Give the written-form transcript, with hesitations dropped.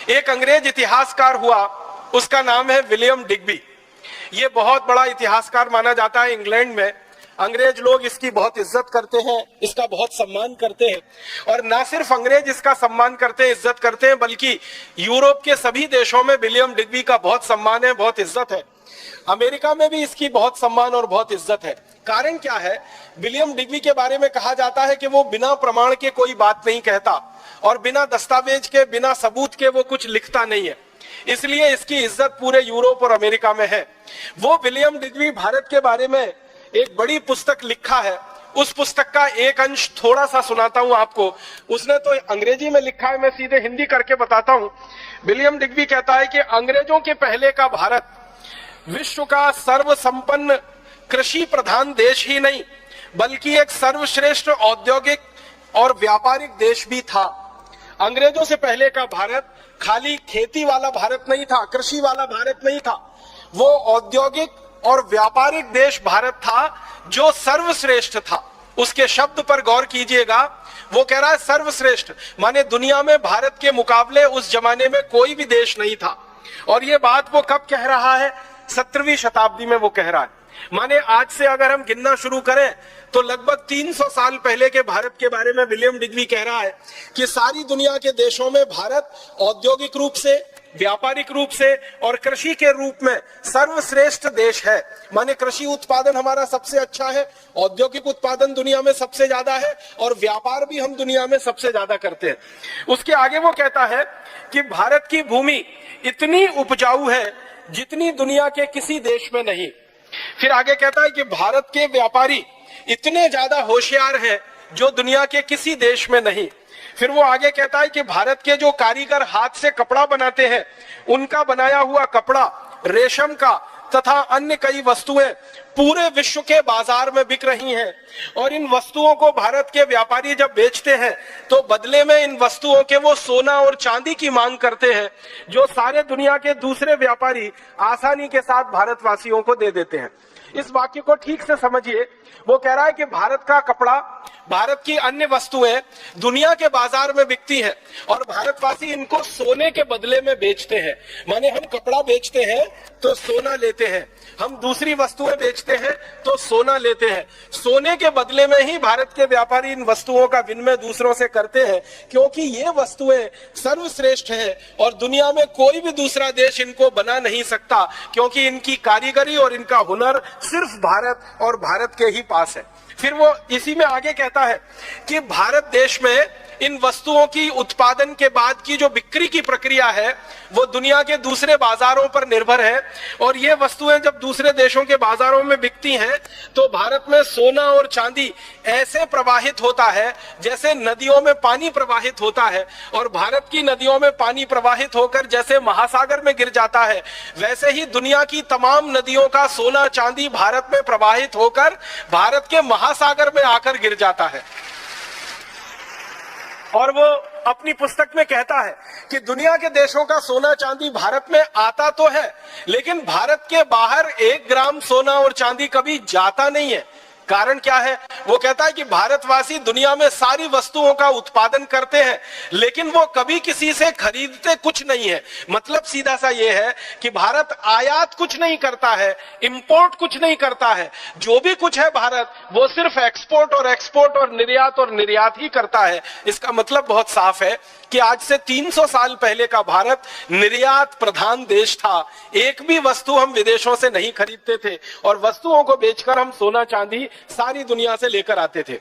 एक अंग्रेज इतिहासकार हुआ, उसका नाम है विलियम डिग्बी। ये बहुत बड़ा इतिहासकार माना जाता है इंग्लैंड में। अंग्रेज लोग इसकी बहुत इज्जत करते हैं, इसका बहुत सम्मान करते हैं। और ना सिर्फ अंग्रेज इसका सम्मान करते हैं, इज्जत करते हैं, बल्कि यूरोप के सभी देशों में विलियम डिग्बी का बहुत सम्मान है, बहुत इज्जत है। अमेरिका में भी इसकी बहुत सम्मान और बहुत इज्जत है। कारण क्या है? विलियम डिग्बी के बारे में कहा जाता है कि वो बिना प्रमाण के कोई बात नहीं कहता और बिना दस्तावेज के, बिना सबूत के वो कुछ लिखता नहीं है। इसलिए इसकी इज्जत पूरे यूरोप और अमेरिका में है। वो विलियम डिग्बी भारत के बारे में एक बड़ी पुस्तक लिखा है। उस पुस्तक का एक अंश थोड़ा सा सुनाता हूं आपको। उसने तो अंग्रेजी में लिखा है, मैं सीधे हिंदी करके बताता हूं। विलियम डिग्बी कहता है कि अंग्रेजों के पहले का भारत विश्व का सर्वसंपन्न कृषि प्रधान देश ही नहीं, बल्कि एक सर्वश्रेष्ठ औद्योगिक और व्यापारिक देश भी था। अंग्रेजों से पहले का भारत खाली खेती वाला भारत नहीं था, कृषि वाला भारत नहीं था। वो औद्योगिक और व्यापारिक देश भारत था जो सर्वश्रेष्ठ था। उसके शब्द पर गौर कीजिएगा, वो कह रहा है सर्वश्रेष्ठ, माने दुनिया में भारत के मुकाबले उस जमाने में कोई भी देश नहीं था। और ये बात वो कब कह रहा है? 17वीं शताब्दी में वो कह रहा है। माने आज से अगर हम गिनना शुरू करें तो लगभग 300 साल पहले के भारत के बारे में विलियम डिग्बी कह रहा है कि सारी दुनिया के देशों में भारत औद्योगिक रूप से, व्यापारिक रूप से और कृषि के रूप में सर्वश्रेष्ठ देश है। माने कृषि उत्पादन हमारा सबसे अच्छा है, औद्योगिक उत्पादन दुनिया में सबसे ज्यादा है और व्यापार भी हम दुनिया में सबसे ज्यादा करते हैं। उसके आगे वो कहता है कि भारत की भूमि इतनी उपजाऊ है जितनी दुनिया के किसी देश में नहीं। फिर आगे कहता है कि भारत के व्यापारी इतने ज्यादा होशियार हैं जो दुनिया के किसी देश में नहीं। फिर वो आगे कहता है कि भारत के जो कारीगर हाथ से कपड़ा बनाते हैं, उनका बनाया हुआ कपड़ा, रेशम का तथा अन्य कई वस्तुएं पूरे विश्व के बाजार में बिक रही हैं। और इन वस्तुओं को भारत के व्यापारी जब बेचते हैं तो बदले में इन वस्तुओं के वो सोना और चांदी की मांग करते हैं, जो सारे दुनिया के दूसरे व्यापारी आसानी के साथ भारतवासियों को दे देते हैं। इस वाक्य को ठीक से समझिए। वो कह रहा है कि भारत का कपड़ा, भारत की अन्य वस्तुएं दुनिया के बाजार में बिकती हैं और भारतवासी इनको सोने के बदले में बेचते हैं। माने हम कपड़ा बेचते हैं तो सोना लेते हैं, हम दूसरी वस्तुएं बेचते हैं तो सोना लेते हैं। सोने के बदले में ही भारत के व्यापारी इन वस्तुओं का विनिमय दूसरों से करते हैं, क्योंकि ये वस्तुएं सर्वश्रेष्ठ हैं और दुनिया में कोई भी दूसरा देश इनको बना नहीं सकता, क्योंकि इनकी कारीगरी और इनका हुनर सिर्फ भारत और भारत के ही पास है। फिर वो इसी में आगे कहता है कि भारत देश में इन वस्तुओं की उत्पादन के बाद की जो बिक्री की प्रक्रिया है वो दुनिया के दूसरे बाजारों पर निर्भर है। और ये वस्तुएं जब दूसरे देशों के बाजारों में बिकती हैं तो भारत में सोना और चांदी ऐसे प्रवाहित होता है जैसे नदियों में पानी प्रवाहित होता है। और भारत की नदियों में पानी प्रवाहित होकर जैसे महासागर में गिर जाता है, वैसे ही दुनिया की तमाम नदियों का सोना चांदी भारत में प्रवाहित होकर भारत के महासागर में आकर गिर जाता है। और वो अपनी पुस्तक में कहता है कि दुनिया के देशों का सोना चांदी भारत में आता तो है, लेकिन भारत के बाहर 1 ग्राम सोना और चांदी कभी जाता नहीं है। कारण क्या है? वो कहता है कि भारतवासी दुनिया में सारी वस्तुओं का उत्पादन करते हैं, लेकिन वो कभी किसी से खरीदते कुछ नहीं है। मतलब सीधा सा ये है कि भारत आयात कुछ नहीं करता है, इंपोर्ट कुछ नहीं करता है। जो भी कुछ है भारत, वो सिर्फ एक्सपोर्ट और निर्यात ही करता है। इसका मतलब बहुत साफ है कि आज से 300 साल पहले का भारत निर्यात प्रधान देश था। एक भी वस्तु हम विदेशों से नहीं खरीदते थे और वस्तुओं को बेचकर हम सोना चांदी सारी दुनिया से लेकर आते थे।